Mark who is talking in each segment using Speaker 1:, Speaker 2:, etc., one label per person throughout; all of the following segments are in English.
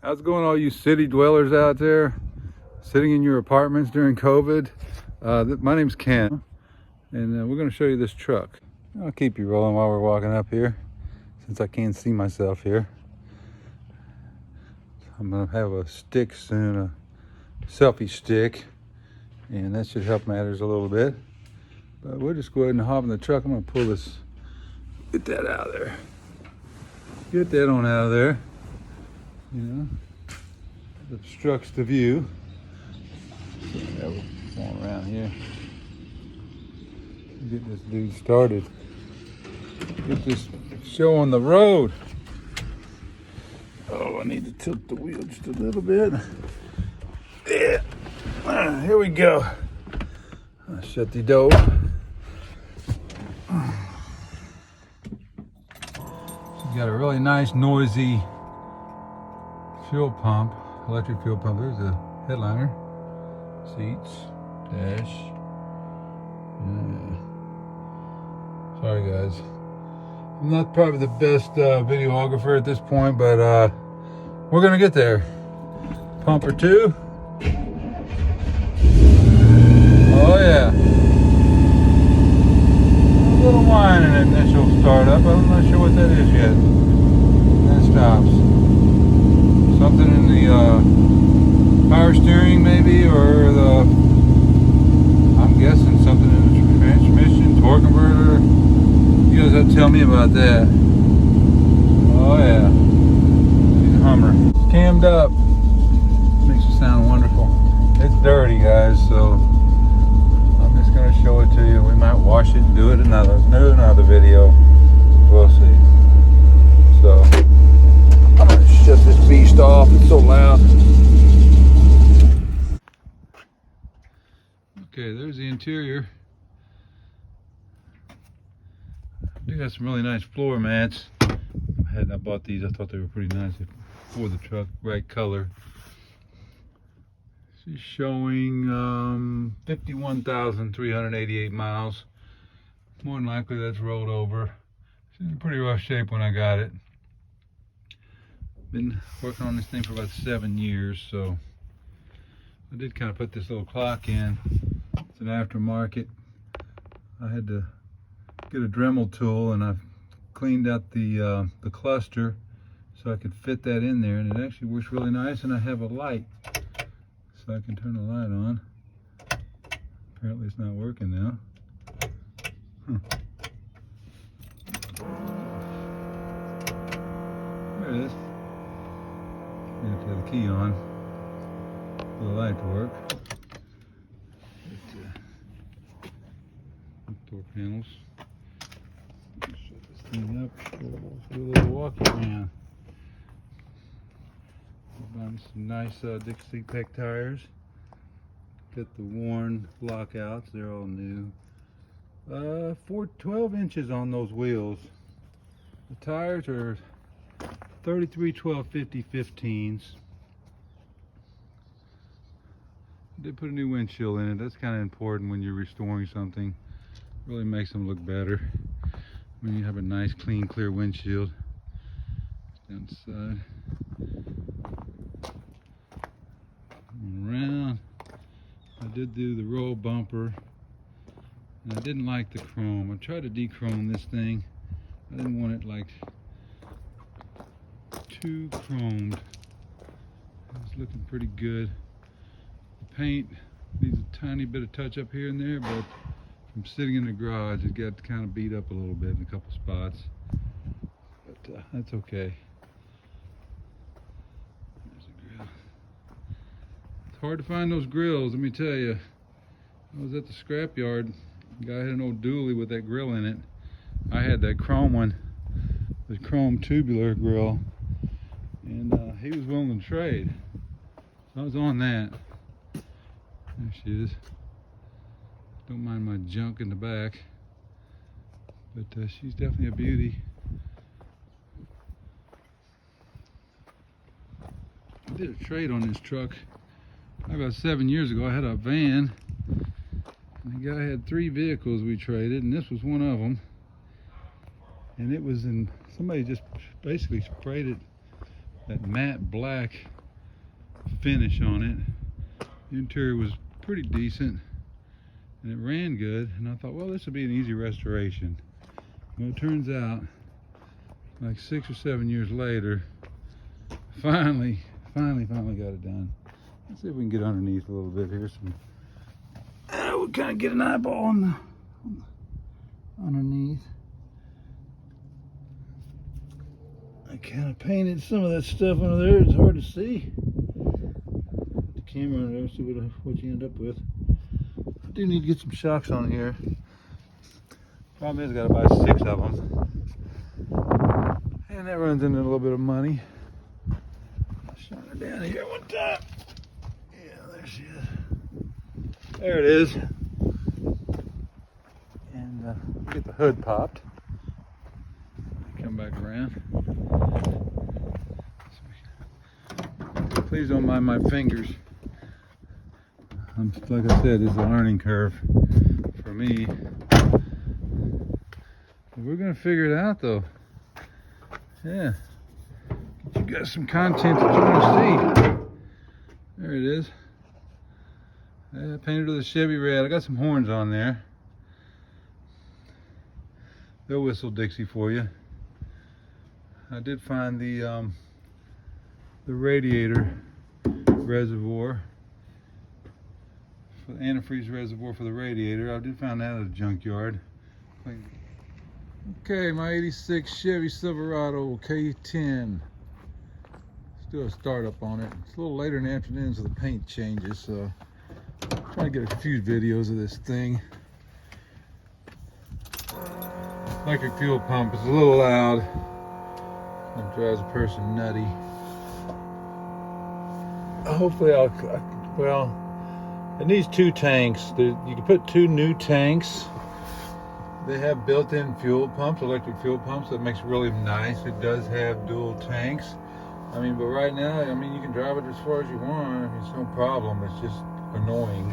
Speaker 1: How's it going, all you city dwellers out there sitting in your apartments during COVID? My name's Ken, and we're going to show you this truck. I'll keep you rolling while we're walking up here, since I can't see myself here. I'm going to have a stick soon, a selfie stick, and that should help matters a little bit. But we'll just go ahead and hop in the truck. I'm going to pull this, get that out of there. Get that on out of there. You know, it obstructs the view. So yeah, we're going around here. Get this dude started. Get this show on the road. Oh, I need to tilt the wheel just a little bit. Yeah. Here we go. I'll shut the door. She's got a really nice, noisy fuel pump, electric fuel pump. There's a headliner, seats, dash. Yeah. Sorry guys, I'm not probably the best videographer at this point, but we're gonna get there. Pumper 2. Oh yeah. A little whine in the initial startup. I'm not sure what that is yet. That stops. Something in the power steering maybe, or I'm guessing something in the transmission, torque converter. You guys have to tell me about that. Oh yeah, she's a Hummer. It's cammed up. Makes it sound wonderful. It's dirty guys, so I'm just gonna show it to you. We might wash it and do it another video. We'll see. So I'm gonna shut this beast off. It's so loud. Okay, there's the interior. They got some really nice floor mats. I bought these. I thought they were pretty nice for the truck. Right color. She's showing 51,388 miles. More than likely that's rolled over. She's in pretty rough shape when I got it. Been working on this thing for about 7 years, so I did kind of put this little clock in. It's an aftermarket. I had to get a Dremel tool, and I've cleaned out the cluster so I could fit that in there, and it actually works really nice. And I have a light, so I can turn the light on. Apparently it's not working now. There it is. You have to have the key on for the light to work. Door panels. Shut this thing up. Do a little walk around. Buying some nice Dixie Peck tires. Got the worn lockouts. They're all new. 12 inches on those wheels. The tires are 33 12 50 15s. Did put a new windshield in it. That's kind of important when you're restoring something. Really makes them look better when you have a nice, clean, clear windshield. Down the side. Around. I did do the roll bumper, and I didn't like the chrome. I tried to de-chrome this thing. I didn't want it like too chromed. It's looking pretty good. The paint needs a tiny bit of touch up here and there, but from sitting in the garage, it got kind of beat up a little bit in a couple spots. But that's okay. There's a grill. It's hard to find those grills, let me tell you. I was at the scrapyard. The guy had an old dually with that grill in it. I had that chrome one, the chrome tubular grill, and he was willing to trade. So I was on that. There she is. Don't mind my junk in the back, but she's definitely a beauty. I did a trade on this truck about 7 years ago. I had a van, and the guy had 3 vehicles we traded, and this was one of them. And it was in, somebody just basically sprayed it that matte black finish on it. The interior was pretty decent and it ran good, and I thought, well, this would be an easy restoration. Well, it turns out like 6 or 7 years later, finally got it done. Let's see if we can get underneath a little bit here. We'll kind of get an eyeball on underneath. I kind of painted some of that stuff under there. It's hard to see. Put the camera under there, see what you end up with. I do need to get some shocks on here. Problem is, I gotta buy 6 of them, and that runs into a little bit of money. I'll shine her down here one time. Yeah, there she is. There it is. And get the hood popped. Come back around. Please don't mind my fingers. Like I said, it's a learning curve for me. We're gonna figure it out though. Yeah. Get you guys some content that you want to see. There it is. Yeah, painted with a Chevy red. I got some horns on there. They'll whistle Dixie for you. I did find the radiator reservoir, for the antifreeze reservoir for the radiator. I did find that at a junkyard. Okay, my 86 Chevy Silverado K10. Let's do a startup on it. It's a little later in the afternoon, so the paint changes. So I'm trying to get a few videos of this thing. Electric fuel pump is a little loud. It drives a person nutty. Hopefully well, it needs 2 tanks. You can put 2 new tanks. They have built-in fuel pumps, electric fuel pumps. That makes it really nice. It does have dual tanks. I mean, but right now, I mean, you can drive it as far as you want. It's no problem. It's just annoying.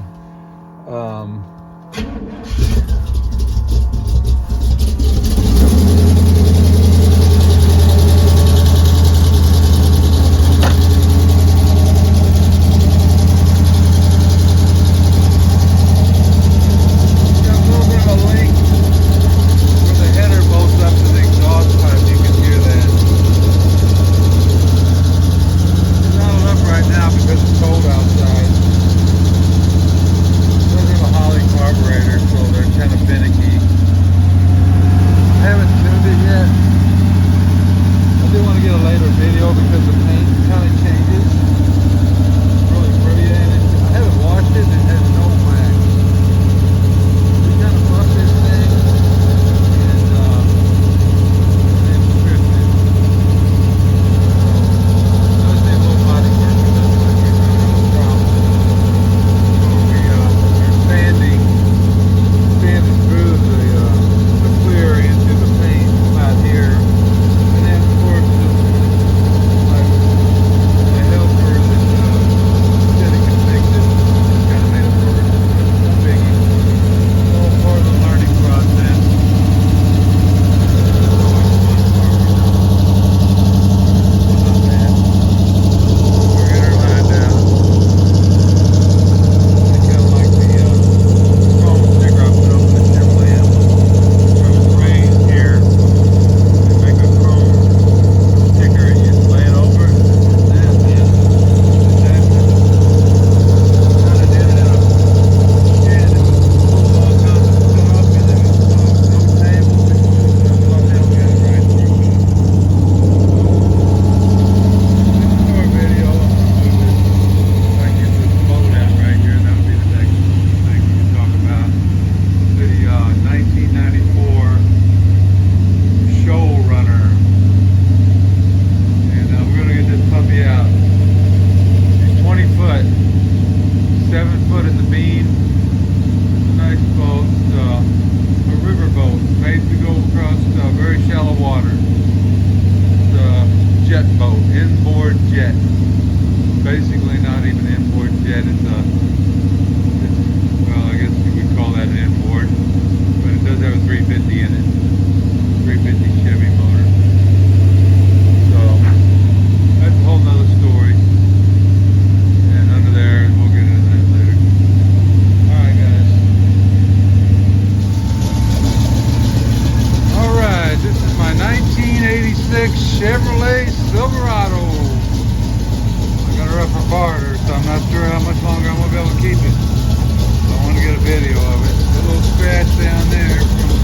Speaker 1: her up for barter, so I'm not sure how much longer I'm gonna be able to keep it. So I want to get a video of it. A little scratch down there from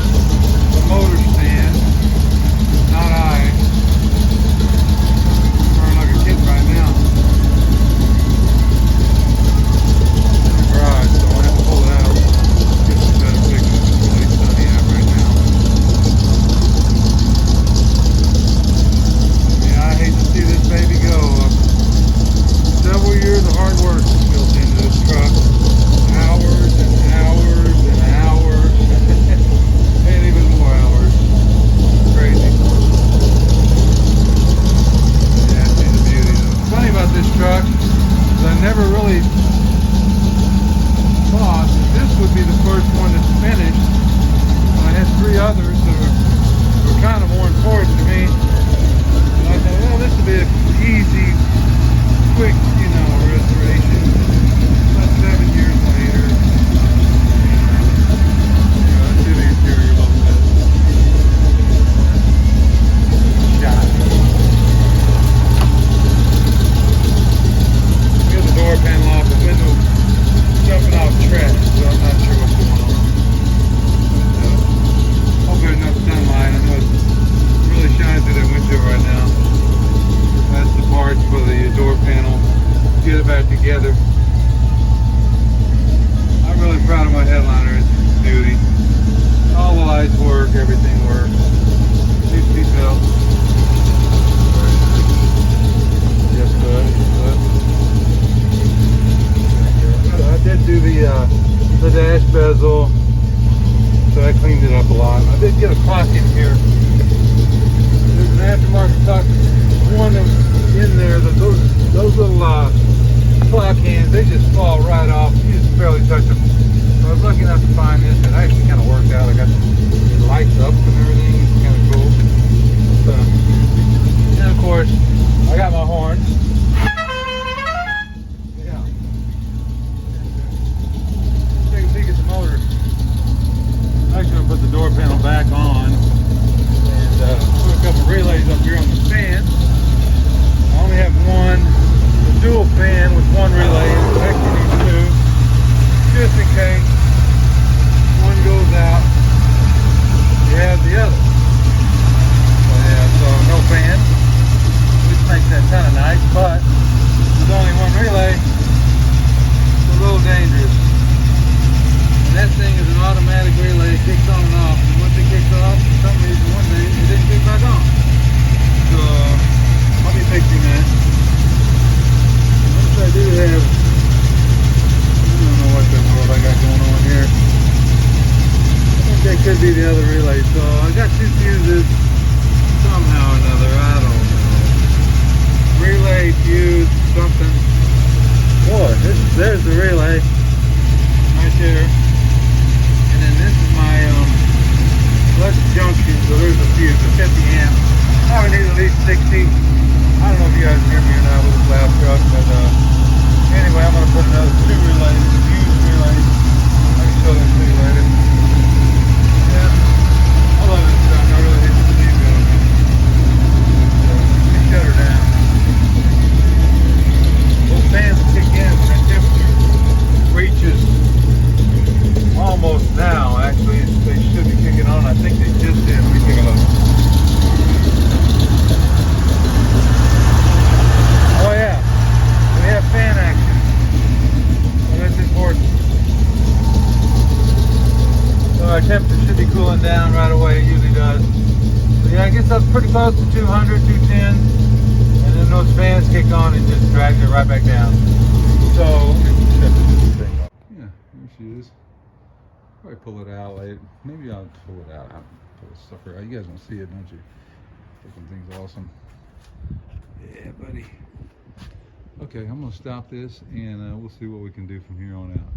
Speaker 1: the motor stand. Not I. I'm running like a kid right now. In the garage, so I have to pull it out. Get some better pictures. It's really sunny out right now. Yeah, I hate to see this baby go. Several years of hard work built into this truck. Hours and hours and hours. And even more hours. Crazy. Yeah, see the beauty. What's funny about this truck is I never really thought that this would be the first one that's finished. I had 3 others that were kind of more important to me. And I thought, well, this would be an easy, quick, you know, restoration. About 7 years later. Let's do the interior a little bit. Shot. Get the door panel off, the window jumping off trash, so I'm not sure what's going on. Hope there's enough sunlight. I know it's really shining through that window right now. That's the parts for the door panel. Get it back together. I'm really proud of my headliner. It's beauty. All the lights work, everything works. Seatbelt. Yes, good. I did do the dash bezel, so I cleaned it up a lot. I did get a clock in here. There's an aftermarket clock. One that was in there. Those little clock hands, they just fall right off. You just barely touch them. So I was lucky enough to find this. It actually kind of worked out. I got it lights up and everything. It's kind of cool. So, and of course, I got my horn. Yeah. Take a peek at the motor. I'm actually going to put the door panel back on and put a couple relays up here on the fan. I only have one dual fan with one relay. It actually needs 2, just in case one goes out. You have the other. So yeah, so no fan, which makes that kind of nice. But with only one relay, it's a little dangerous. And that thing is an automatic relay. It kicks on and off. And once it kicks off, for some reason one day it didn't kick back on. So I'll be fixing that. Once I do have, I don't know what the world I got going on here. I think that could be the other relay. So I got 2 fuses somehow or another. I don't know. Relay, fuse, something. Boy, there's the relay right there. And then this is my clutch junction. So there's a fuse, a 50 amp. I would need at least 60. I don't know if you guys hear me or not with this loud truck, but anyway, I'm going to put another 2 relays, fuse relays. I can show them to you later. Yeah, I love this truck. I really hate to see it go. So, let me shut her down. Those fans will kick in when that temperature reaches almost now. Actually, they should be kicking on. I think they just did. Let me take a look. Oh yeah, we have fan action. Well, that's important. So our temperature should be cooling down right away. It usually does. So yeah, it gets up pretty close to 200, 210, and then those fans kick on and just drags it right back down. So let me shut this thing off. Yeah, there she is. Probably pull it out later. Maybe I'll pull it out. I'll pull the sucker out. You guys want to see it, don't you? Freaking thing's awesome. Yeah, buddy. Okay, I'm going to stop this and we'll see what we can do from here on out.